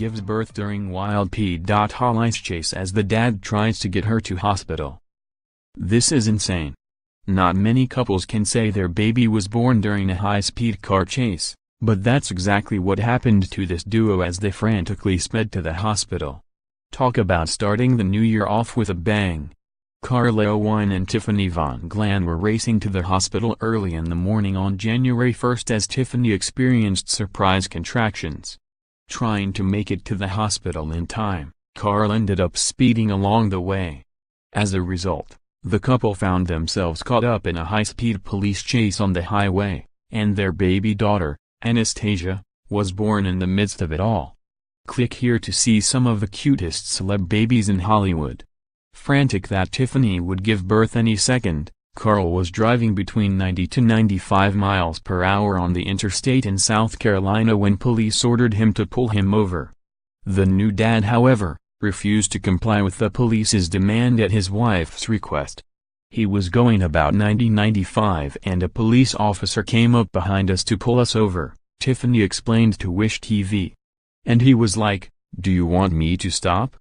gives birth during wild P.olice chase as the dad tries to get her to hospital. This is insane. Not many couples can say their baby was born during a high-speed car chase, but that's exactly what happened to this duo as they frantically sped to the hospital. Talk about starting the new year off with a bang. Carla Wine and Tiffany Von Glan were racing to the hospital early in the morning on January 1st as Tiffany experienced surprise contractions. Trying to make it to the hospital in time, Carl ended up speeding along the way. As a result, the couple found themselves caught up in a high-speed police chase on the highway, and their baby daughter, Anastasia, was born in the midst of it all. Click here to see some of the cutest celeb babies in Hollywood. Frantic that Tiffany would give birth any second, Carl was driving between 90 to 95 miles per hour on the interstate in South Carolina when police ordered him to pull him over. The new dad, however, refused to comply with the police's demand at his wife's request. He was going about 90-95 and a police officer came up behind us to pull us over, Tiffany explained to Wish TV. And he was like, "Do you want me to stop?"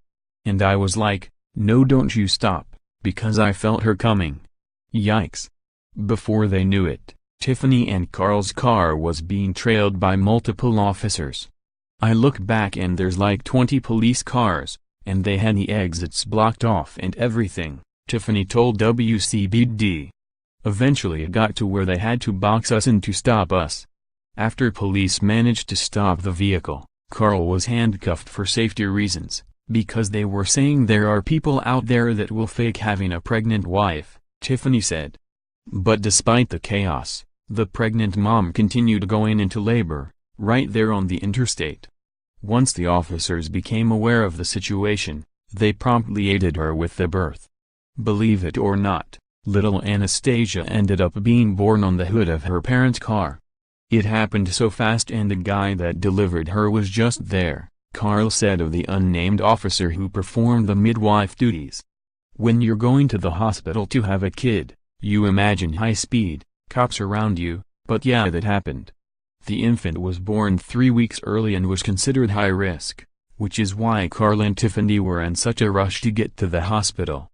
And I was like, "No, don't you stop," because I felt her coming. Yikes. Before they knew it, Tiffany and Carl's car was being trailed by multiple officers. I look back and there's like 20 police cars, and they had the exits blocked off and everything, Tiffany told WCBD. Eventually it got to where they had to box us in to stop us. After police managed to stop the vehicle, Carl was handcuffed for safety reasons, because they were saying there are people out there that will fake having a pregnant wife, Tiffany said. But despite the chaos, the pregnant mom continued going into labor, right there on the interstate. Once the officers became aware of the situation, they promptly aided her with the birth. Believe it or not, little Anastasia ended up being born on the hood of her parents' car. It happened so fast and the guy that delivered her was just there, Carl said of the unnamed officer who performed the midwife duties. When you're going to the hospital to have a kid, you imagine high speed, cops around you, but yeah, that happened. The infant was born 3 weeks early and was considered high risk, which is why Carl and Tiffany were in such a rush to get to the hospital.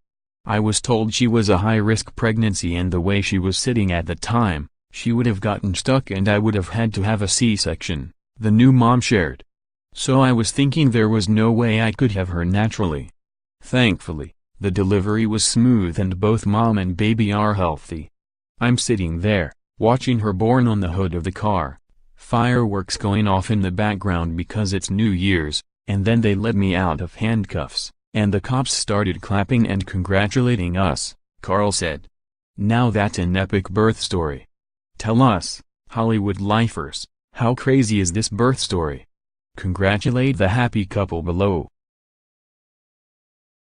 I was told she was a high-risk pregnancy and the way she was sitting at the time, she would have gotten stuck and I would have had to have a C-section, the new mom shared. So I was thinking there was no way I could have her naturally. Thankfully, the delivery was smooth and both mom and baby are healthy. I'm sitting there, watching her born on the hood of the car. Fireworks going off in the background because it's New Year's, and then they let me out of handcuffs, and the cops started clapping and congratulating us, Carl said. Now that's an epic birth story. Tell us, Hollywood lifers, how crazy is this birth story? Congratulate the happy couple below.